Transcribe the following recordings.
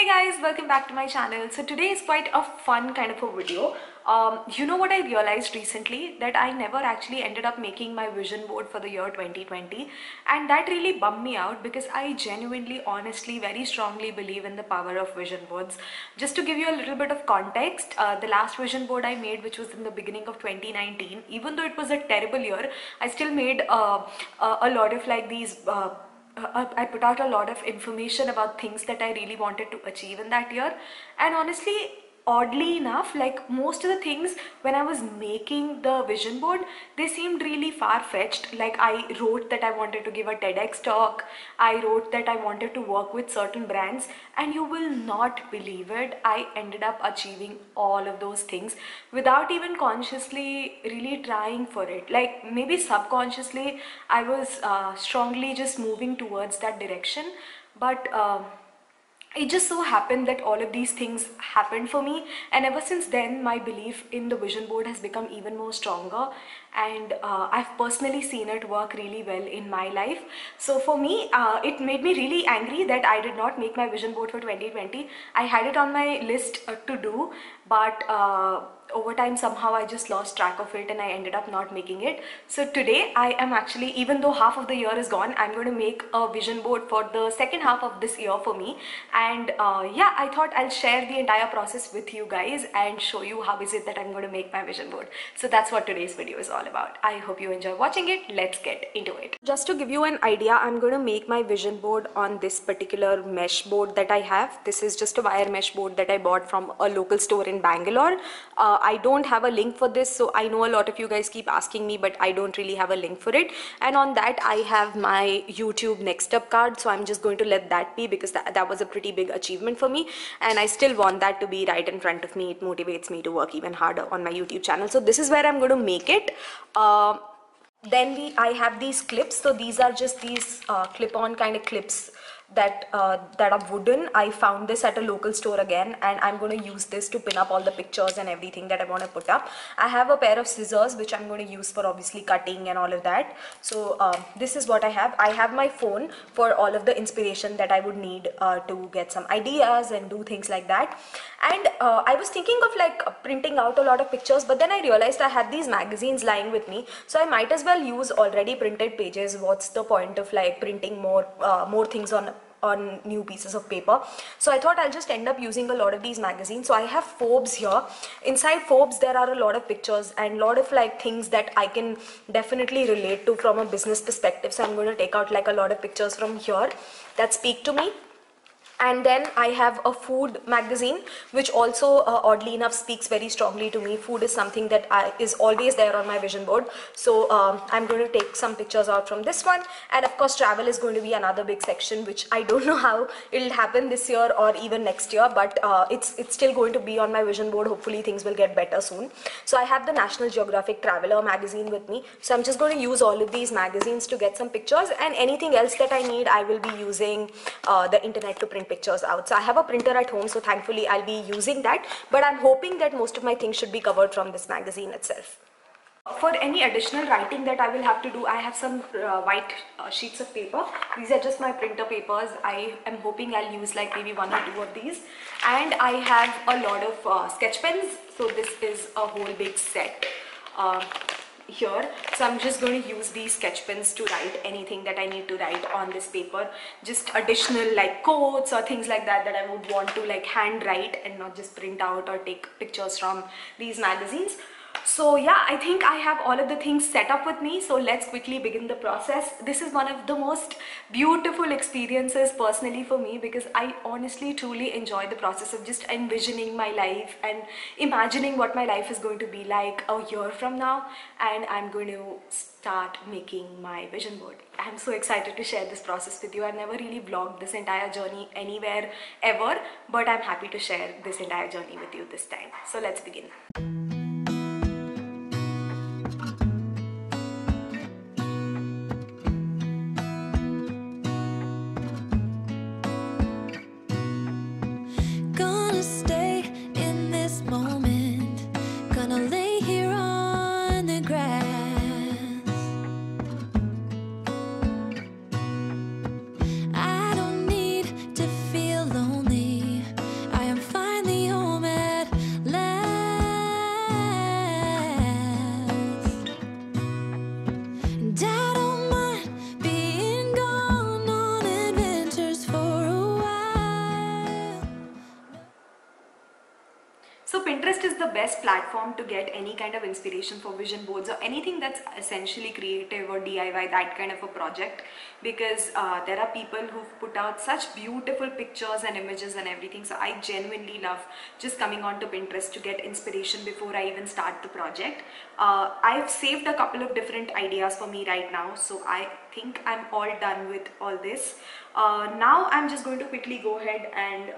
Hey guys, welcome back to my channel. So today is quite a fun kind of a video. You know what I realized recently? That I never actually ended up making my vision board for the year 2020, and that really bummed me out because I genuinely, honestly, very strongly believe in the power of vision boards. Just to give you a little bit of context, the last vision board I made, which was in the beginning of 2019, even though it was a terrible year, I still made a lot of like these I put out a lot of information about things that I really wanted to achieve in that year. And honestly, oddly enough, like most of the things when I was making the vision board, they seemed really far-fetched. Like I wrote that I wanted to give a TEDx talk, I wrote that I wanted to work with certain brands, and you will not believe it, I ended up achieving all of those things without even consciously really trying for it. Like maybe subconsciously I was strongly just moving towards that direction, but it just so happened that all of these things happened for me, and ever since then my belief in the vision board has become even more stronger, and I've personally seen it work really well in my life. So for me, it made me really angry that I did not make my vision board for 2020. I had it on my list to do, but over time somehow I just lost track of it and I ended up not making it. So today I am actually, even though half of the year is gone, I'm going to make a vision board for the second half of this year for me. And yeah, I thought I'll share the entire process with you guys and show you how is it that I'm going to make my vision board. So that's what today's video is all about. I hope you enjoy watching it. Let's get into it. Just to give you an idea, I'm going to make my vision board on this particular mesh board that I have. This is just a wire mesh board that I bought from a local store in Bangalore. I don't have a link for this, so I know a lot of you guys keep asking me, but I don't really have a link for it. And on that I have my YouTube next up card, so I'm just going to let that be because that was a pretty big achievement for me, and I still want that to be right in front of me. It motivates me to work even harder on my YouTube channel. So this is where I'm going to make it. Then I have these clips. So these are just these clip-on kind of clips that are wooden. I found this at a local store again, and I'm going to use this to pin up all the pictures and everything that I want to put up. I have a pair of scissors which I'm going to use for obviously cutting and all of that. So this is what I have. I have my phone for all of the inspiration that I would need to get some ideas and do things like that. And I was thinking of like printing out a lot of pictures, but then I realized I had these magazines lying with me, so I might as well use already printed pages. What's the point of like printing more things on new pieces of paper? So I thought I'll just end up using a lot of these magazines. So I have Forbes here. Inside Forbes there are a lot of pictures and a lot of like things that I can definitely relate to from a business perspective. So I'm going to take out like a lot of pictures from here that speak to me. And then I have a food magazine, which also oddly enough speaks very strongly to me. Food is something that is always there on my vision board. So I'm going to take some pictures out from this one. And of course travel is going to be another big section, which I don't know how it'll happen this year or even next year, but it's still going to be on my vision board. Hopefully things will get better soon. So I have the National Geographic Traveler magazine with me. So I'm just going to use all of these magazines to get some pictures, and anything else that I need I will be using the internet to print pictures out. So I have a printer at home, so thankfully I'll be using that, but I'm hoping that most of my things should be covered from this magazine itself. For any additional writing that I will have to do, I have some white sheets of paper. These are just my printer papers. I am hoping I'll use like maybe one or two of these. And I have a lot of sketch pens. So this is a whole big set here. So I'm just going to use these sketch pens to write anything that I need to write on this paper. Just additional like quotes or things like that I would want to like hand write and not just print out or take pictures from these magazines. So yeah, I think I have all of the things set up with me. So let's quickly begin the process. This is one of the most beautiful experiences personally for me, because I honestly truly enjoy the process of just envisioning my life and imagining what my life is going to be like a year from now, and I'm going to start making my vision board. I'm so excited to share this process with you. I've never really vlogged this entire journey anywhere ever, but I'm happy to share this entire journey with you this time. So let's begin. I don't need to feel lonely. So Pinterest is the best platform to get any kind of inspiration for vision boards or anything that's essentially creative or DIY, that kind of a project, because there are people who've put out such beautiful pictures and images and everything. So I genuinely love just coming onto Pinterest to get inspiration before I even start the project. I've saved a couple of different ideas for me right now, so I think I'm all done with all this. Now I'm just going to quickly go ahead and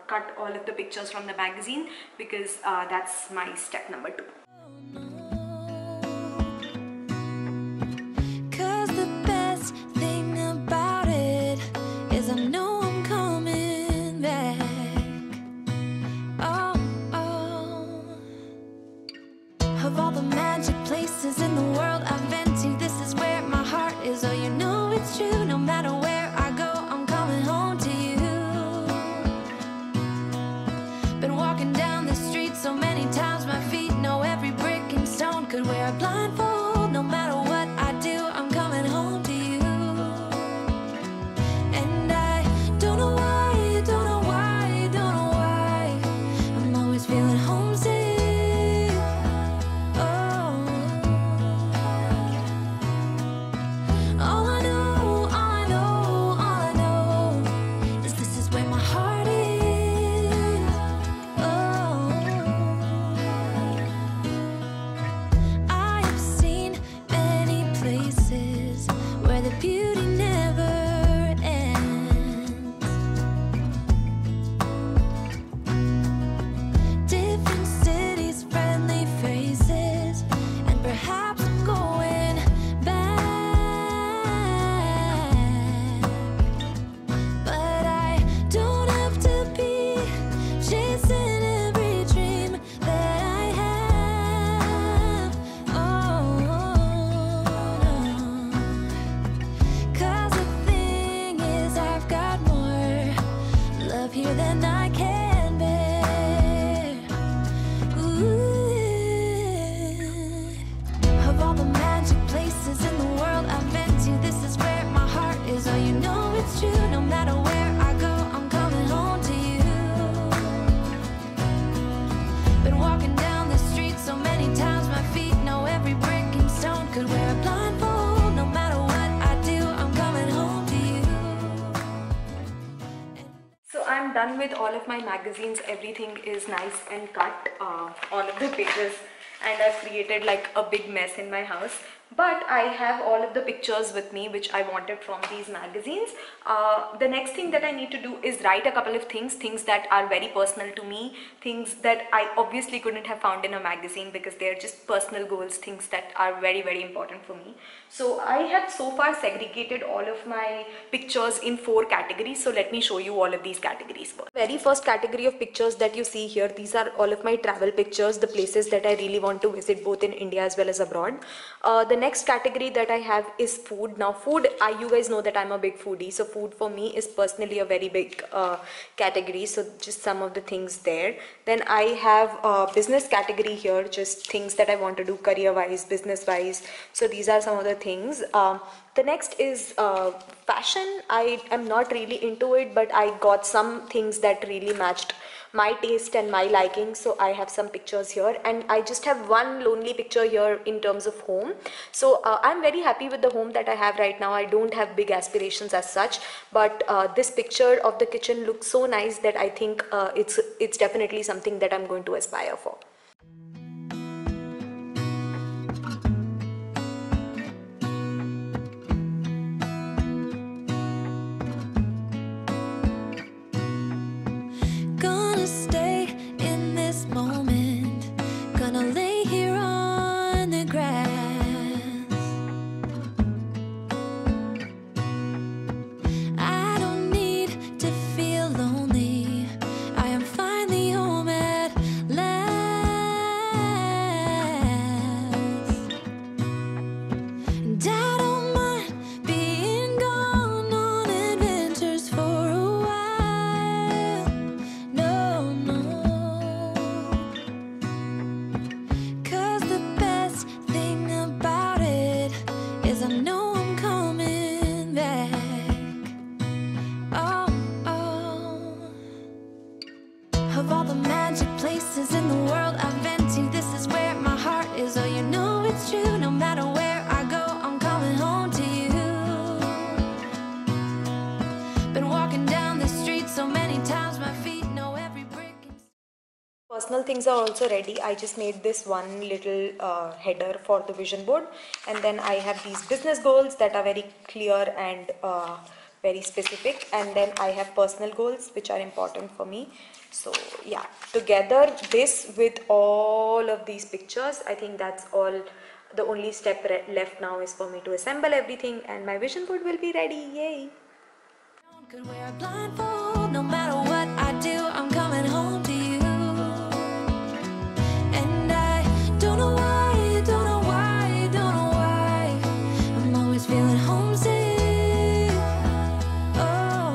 cut all of the pictures from the magazine, because that's my step number 2. Cause the best thing about it is I know I'm coming back. Oh, oh. Of all the magic places in the world I've been to, this is where my heart is. Oh, you know it's true. No matter where I go, I'm coming home to you. Been walking down the street so many times, my feet know every brick and stone. Could wear a blindfold, no matter what I do, I'm coming home to you. And I don't know why, don't know why, don't know why I'm always feeling homesick. Oh, all I know, all I know, all I know is this is where my heart is. Oh, I have seen many places where the beauty never ends. Different cities, friendly faces, and perhaps I'm going back. But I don't have to be chasing every dream that I have. Oh, no. 'Cause the thing is, I've got more love here than I can bear. Ooh. Of all the magic places in the world I've been to, this is where my heart is. Oh, you know it's true. No matter where I go, I'm coming home to you. Been walking down the street so many times, my feet know every brick and stone. Could wear a blindfold, no matter what I do, I'm coming home to you. So I'm done with all of my magazines. Everything is nice and cut, all of the pages, and I've created like a big mess in my house. But I have all of the pictures with me which I wanted from these magazines. The next thing that I need to do is write a couple of things that are very personal to me, things that I obviously couldn't have found in a magazine because they're just personal goals, things that are very, very important for me. So I have so far segregated all of my pictures in 4 categories. So let me show you all of these categories. Very first category of pictures that you see here, these are all of my travel pictures, the places that I really want to visit both in India as well as abroad. The next category that I have is food. Now food, you guys know that I'm a big foodie, so food for me is personally a very big category, so just some of the things there. Then I have a business category here, just things that I want to do career wise, business wise, so these are some of the things. The next is fashion. I am not really into it, but I got some things that really matched my taste and my liking, so I have some pictures here, and I just have one lonely picture here in terms of home. So I'm very happy with the home that I have right now. I don't have big aspirations as such, but this picture of the kitchen looks so nice that I think it's definitely something that I'm going to aspire for. Gonna stay in this moment, gonna lay here on the grass. I don't need to feel lonely, I am finally home at last. Personal things are also ready. I just made this one little header for the vision board, and then I have these business goals that are very clear and very specific, and then I have personal goals which are important for me. So yeah, together this with all of these pictures, I think that's all. The only step left now is for me to assemble everything, and my vision board will be ready. Yay! Could wear a blindfold, no matter what I do, I'm coming home to you. And I don't know why, don't know why, don't know why, I'm always feeling homesick. Oh,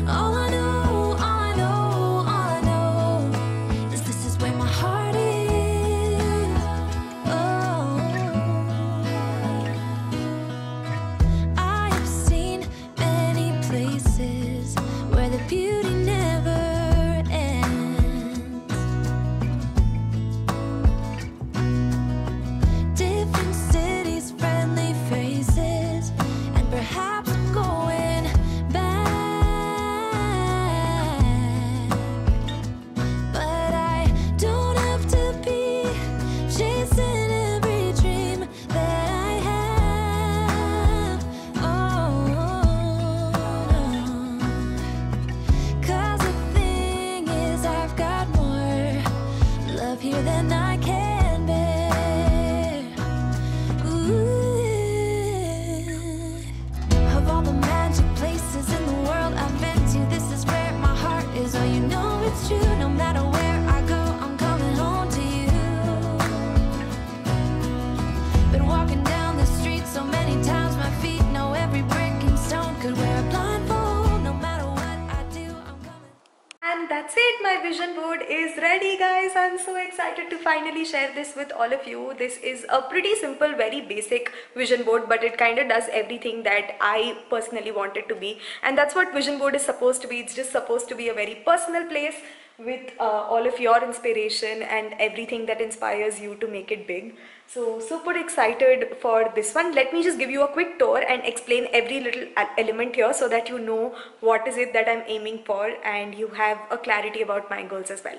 all I know, all I know, all I know is this is where my heart is. Oh, I have seen many places where the beauty never ends. Different cities, friendly faces, and perhaps I'm going back. But I don't have to be chasing every dream that I have. Oh, no. 'Cause the thing is, I've got more love here than I can bear. Ooh. Of all the magic places in the world I've been to, this is where my heart is. Oh, you know it's true. No matter where I go, I'm coming home to you. Been walking down the street so many times, my feet know every brick and stone. Could wear a blindfold, no matter what I do, I'm coming. And that's it, my vision board is ready, guys. I'm so excited to finally share this with all of you. This is a pretty simple, very basic vision board, but it kind of does everything that I personally want it to be. And that's what vision board is supposed to be. It's just supposed to be a very personal place with all of your inspiration and everything that inspires you to make it big. So super excited for this one. Let me just give you a quick tour and explain every little element here so that you know what is it that I'm aiming for and you have a clarity about my goals as well.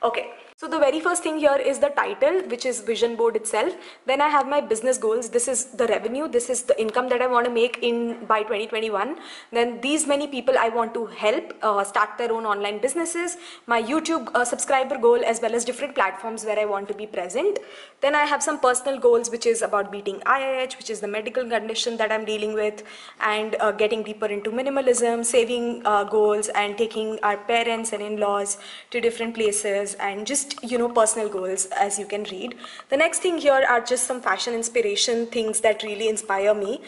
Okay, so the very first thing here is the title, which is vision board itself. Then I have my business goals. This is the revenue. This is the income that I want to make by 2021. Then these many people I want to help start their own online businesses. My YouTube subscriber goal, as well as different platforms where I want to be present. Then I have some personal goals, which is about beating IIH, which is the medical condition that I'm dealing with, and getting deeper into minimalism, saving goals, and taking our parents and in-laws to different places, and just, you know, personal goals, as you can read. The next thing here are just some fashion inspiration, things that really inspire me.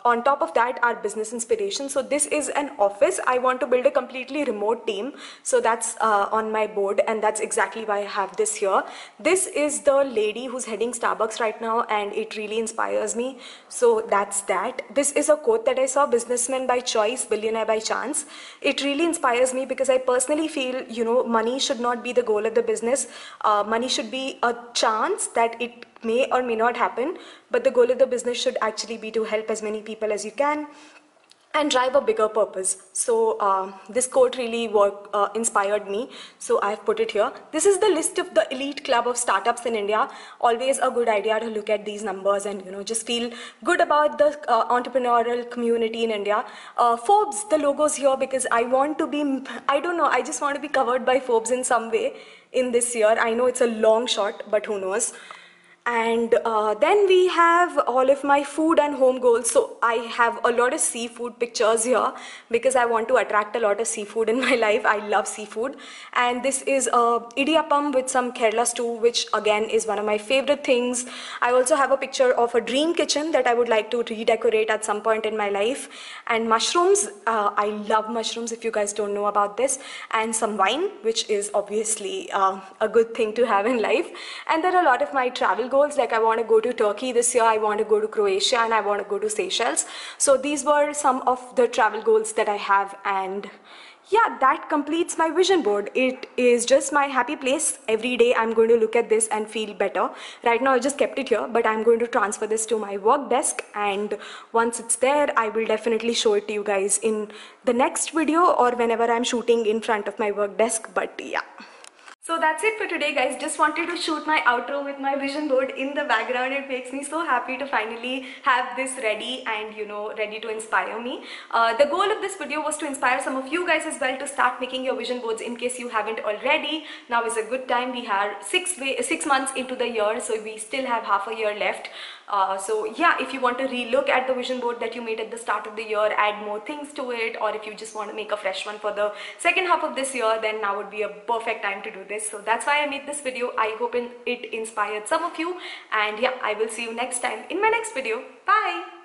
On top of that are business inspiration. So this is an office. I want to build a completely remote team. So that's on my board, and that's exactly why I have this here. This is the lady who's heading Starbucks right now, and it really inspires me. So that's that. This is a quote that I saw: businessman by choice, billionaire by chance. It really inspires me because I personally feel, you know, money should not be the goal of the business. Money should be a chance that it may or may not happen, but the goal of the business should actually be to help as many people as you can and drive a bigger purpose. So this quote really inspired me, so I've put it here. This is the list of the elite club of startups in India. Always a good idea to look at these numbers and, you know, just feel good about the entrepreneurial community in India. Forbes, the logos here, because I want to be, I don't know, I just want to be covered by Forbes in some way in this year. I know it's a long shot, but who knows. And then we have all of my food and home goals. So I have a lot of seafood pictures here because I want to attract a lot of seafood in my life. I love seafood. And this is idiyappam with some Kerala stew, which again is one of my favorite things. I also have a picture of a dream kitchen that I would like to redecorate at some point in my life. And mushrooms, I love mushrooms, if you guys don't know about this. And some wine, which is obviously a good thing to have in life. And there are a lot of my travel goals, like I want to go to Turkey this year, I want to go to Croatia, and I want to go to Seychelles. So these were some of the travel goals that I have, and yeah, that completes my vision board. It is just my happy place. Every day I'm going to look at this and feel better. Right now I just kept it here, but I'm going to transfer this to my work desk, and once it's there I will definitely show it to you guys in the next video or whenever I'm shooting in front of my work desk. But yeah. So that's it for today, guys. Just wanted to shoot my outro with my vision board in the background. It makes me so happy to finally have this ready and ready to inspire me. The goal of this video was to inspire some of you guys as well to start making your vision boards in case you haven't already. Now is a good time. We are 6 months into the year, so we still have half a year left. So yeah, if you want to relook at the vision board that you made at the start of the year, add more things to it, or if you just want to make a fresh one for the second half of this year, then now would be a perfect time to do this. So that's why I made this video. I hope it inspired some of you, and yeah, I will see you next time in my next video. Bye.